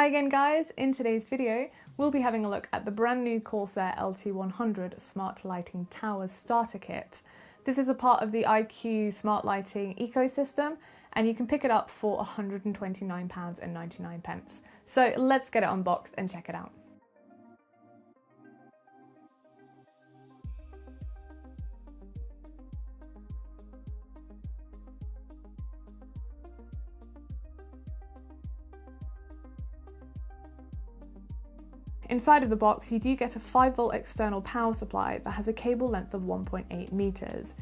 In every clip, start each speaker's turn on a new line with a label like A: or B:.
A: Hi again guys, in today's video we'll be having a look at the brand new Corsair LT100 Smart Lighting Towers starter kit. This is a part of the iCUE Smart Lighting ecosystem and you can pick it up for £129.99. So let's get it unboxed and check it out. Inside of the box, you do get a 5-volt external power supply that has a cable length of 1.8 meters.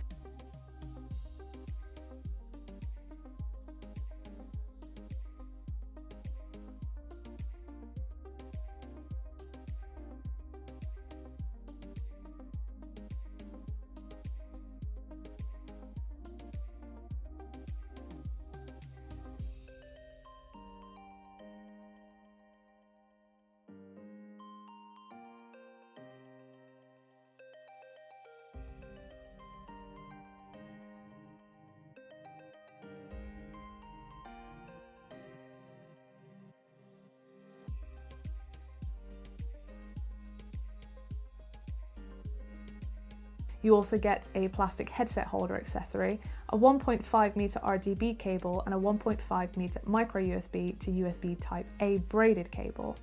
A: You also get a plastic headset holder accessory, a 1.5 meter RGB cable and a 1.5 meter micro USB to USB Type A braided cable.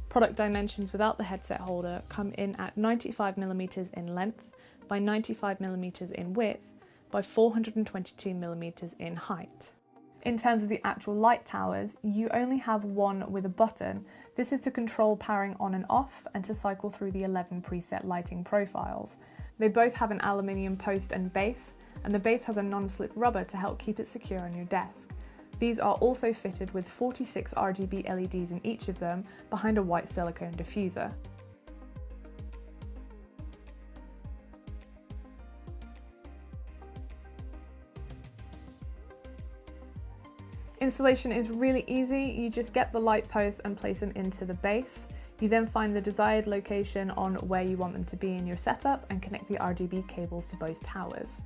A: Product dimensions without the headset holder come in at 95mm in length by 95mm in width by 422mm in height. In terms of the actual light towers, you only have one with a button. This is to control powering on and off and to cycle through the 11 preset lighting profiles. They both have an aluminium post and base, and the base has a non-slip rubber to help keep it secure on your desk. These are also fitted with 46 RGB LEDs in each of them behind a white silicone diffuser. Installation is really easy. You just get the light posts and place them into the base. You then find the desired location on where you want them to be in your setup and connect the RGB cables to both towers.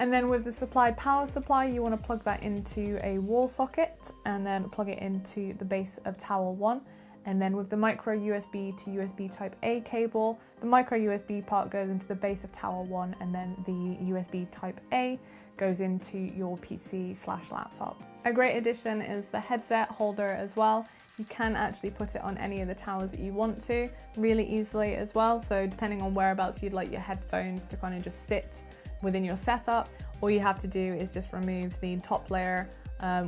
A: And then with the supplied power supply, you want to plug that into a wall socket and then plug it into the base of tower 1. And then with the micro USB to USB Type A cable, the micro USB part goes into the base of tower 1 and then the USB Type A goes into your PC/laptop. A great addition is the headset holder as well. You can actually put it on any of the towers that you want to really easily as well. So depending on whereabouts you'd like your headphones to kind of just sit within your setup, all you have to do is just remove the top layer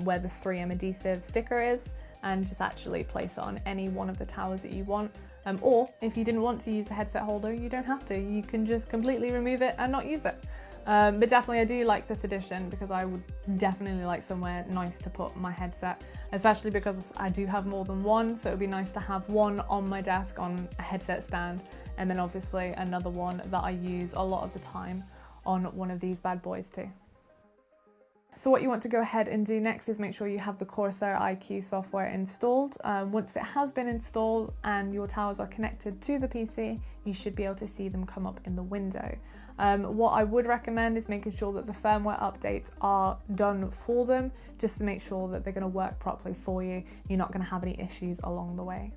A: where the 3M adhesive sticker is and just actually place it on any one of the towers that you want. Or if you didn't want to use the headset holder, you don't have to. You can just completely remove it and not use it. But definitely I do like this addition because I would definitely like somewhere nice to put my headset, especially because I do have more than one, so it would be nice to have one on my desk on a headset stand and then obviously another one that I use a lot of the time on one of these bad boys too. So what you want to go ahead and do next is make sure you have the Corsair Iq software installed. Once it has been installed and your towers are connected to the PC, you should be able to see them come up in the window. What I would recommend is making sure that the firmware updates are done for them, just to make sure that they're going to work properly for you. You're not going to have any issues along the way.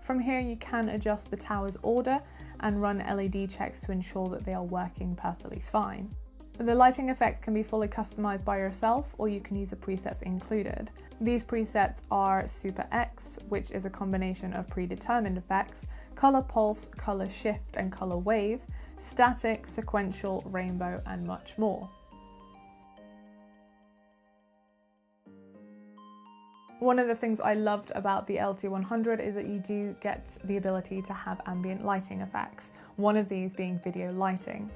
A: From here you can adjust the tower's order and run LED checks to ensure that they are working perfectly fine. The lighting effects can be fully customized by yourself, or you can use the presets included. These presets are Super X, which is a combination of predetermined effects, color pulse, color shift and color wave, static, sequential, rainbow and much more. One of the things I loved about the LT100 is that you do get the ability to have ambient lighting effects, one of these being video lighting.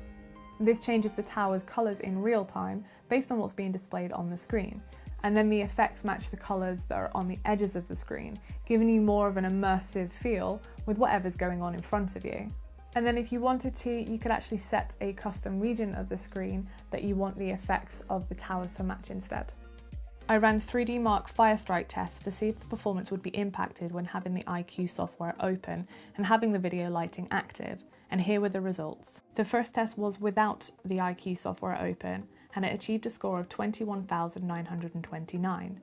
A: This changes the tower's colours in real time based on what's being displayed on the screen, and then the effects match the colours that are on the edges of the screen, giving you more of an immersive feel with whatever's going on in front of you. And then if you wanted to, you could actually set a custom region of the screen that you want the effects of the towers to match instead. I ran 3D Mark Firestrike Test to see if the performance would be impacted when having the iCUE software open and having the video lighting active, and here were the results. The first test was without the iCUE software open and it achieved a score of 21,929.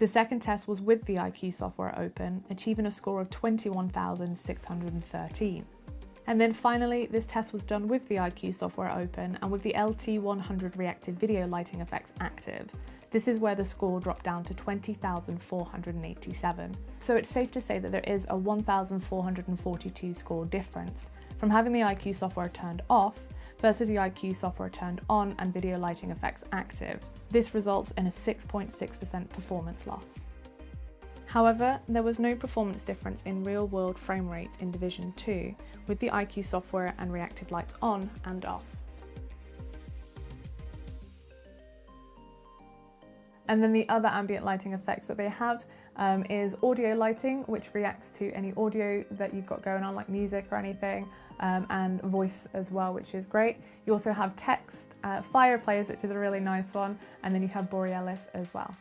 A: The second test was with the iCUE software open, achieving a score of 21,613. And then finally, this test was done with the iCUE software open and with the LT100 reactive video lighting effects active. This is where the score dropped down to 20,487. So it's safe to say that there is a 1,442 score difference from having the iCUE software turned off versus the iCUE software turned on and video lighting effects active. This results in a 6.6% performance loss. However, there was no performance difference in real-world frame rate in Division 2 with the iCUE software and reactive lights on and off. And then the other ambient lighting effects that they have is audio lighting, which reacts to any audio that you've got going on, like music or anything, and voice as well, which is great. You also have text, fire players, which is a really nice one, and then you have Borealis as well.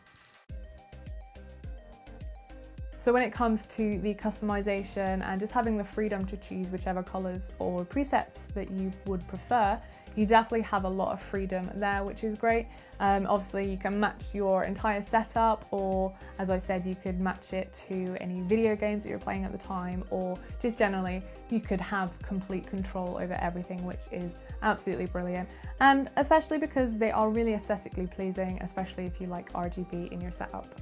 A: So when it comes to the customization and just having the freedom to choose whichever colors or presets that you would prefer, you definitely have a lot of freedom there, which is great. Obviously you can match your entire setup, or as I said, you could match it to any video games that you're playing at the time, or just generally you could have complete control over everything, which is absolutely brilliant. And especially because they are really aesthetically pleasing, especially if you like RGB in your setup.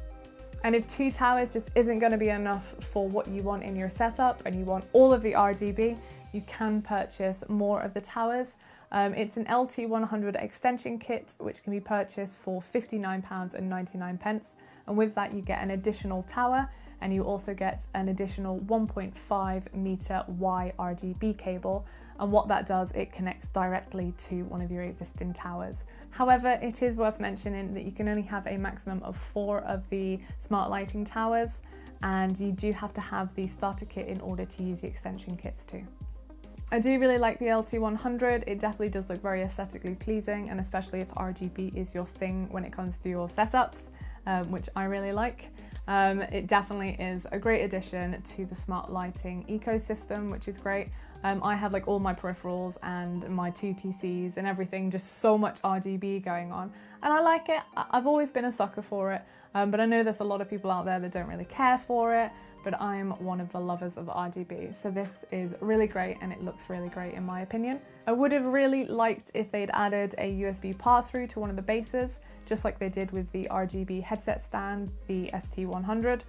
A: And if 2 towers just isn't going to be enough for what you want in your setup and you want all of the RGB, you can purchase more of the towers. It's an LT100 extension kit, which can be purchased for £59.99. And with that, you get an additional tower, and you also get an additional 1.5 meter Y RGB cable. And what that does, it connects directly to one of your existing towers. However, it is worth mentioning that you can only have a maximum of 4 of the smart lighting towers, and you do have to have the starter kit in order to use the extension kits too. I do really like the LT100. It definitely does look very aesthetically pleasing, and especially if RGB is your thing when it comes to your setups, which I really like. It definitely is a great addition to the smart lighting ecosystem, which is great. I have like all my peripherals and my 2 PCs and everything, just so much RGB going on, and I like it. I've always been a sucker for it, but I know there's a lot of people out there that don't really care for it, but I'm one of the lovers of RGB, so this is really great and it looks really great in my opinion. I would have really liked if they'd added a USB pass-through to one of the bases, just like they did with the RGB headset stand, the ST100.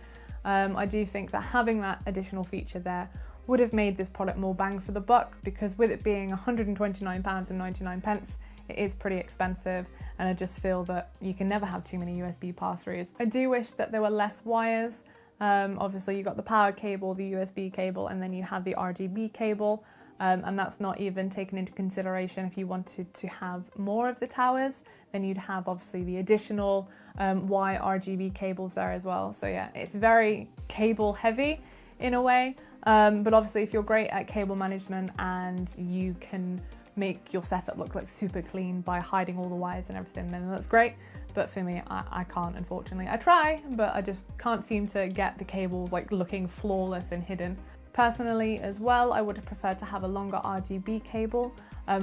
A: I do think that having that additional feature there would have made this product more bang for the buck, because with it being £129.99, it is pretty expensive, and I just feel that you can never have too many USB pass-throughs. I do wish that there were less wires. Obviously you got the power cable, the USB cable, and then you have the RGB cable, and that's not even taken into consideration. If you wanted to have more of the towers, then you'd have obviously the additional Y RGB cables there as well. So yeah, it's very cable heavy in a way, but obviously if you're great at cable management and you can make your setup look like super clean by hiding all the wires and everything, then that's great. But for me, I can't, unfortunately. I try, but I just can't seem to get the cables like looking flawless and hidden. Personally as well, I would have preferred to have a longer RGB cable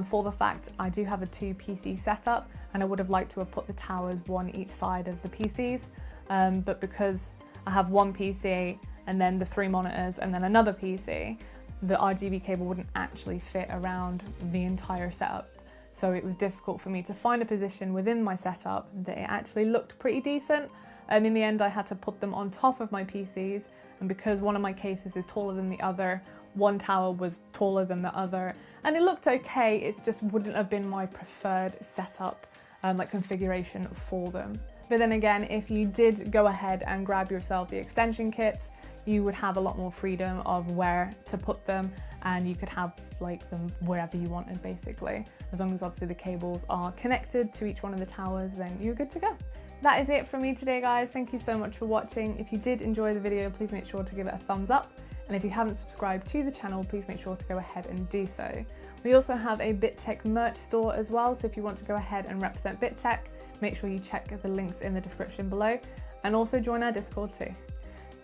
A: for the fact I do have a 2 PC setup, and I would have liked to have put the towers one each side of the PCs, but because I have 1 PC and then the 3 monitors and then another PC, the RGB cable wouldn't actually fit around the entire setup. So it was difficult for me to find a position within my setup that it actually looked pretty decent. In the end, I had to put them on top of my PCs, and because one of my cases is taller than the other, one tower was taller than the other, and it looked okay. It just wouldn't have been my preferred setup, like configuration for them. But then again, if you did go ahead and grab yourself the extension kits, you would have a lot more freedom of where to put them, and you could have like them wherever you wanted basically. As long as obviously the cables are connected to each one of the towers, then you're good to go. That is it from me today, guys. Thank you so much for watching. If you did enjoy the video, please make sure to give it a thumbs up. And if you haven't subscribed to the channel, please make sure to go ahead and do so. We also have a BitTech merch store as well, so if you want to go ahead and represent BitTech, make sure you check the links in the description below, and also join our Discord too.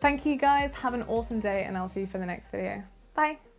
A: Thank you guys, have an awesome day, and I'll see you for the next video. Bye!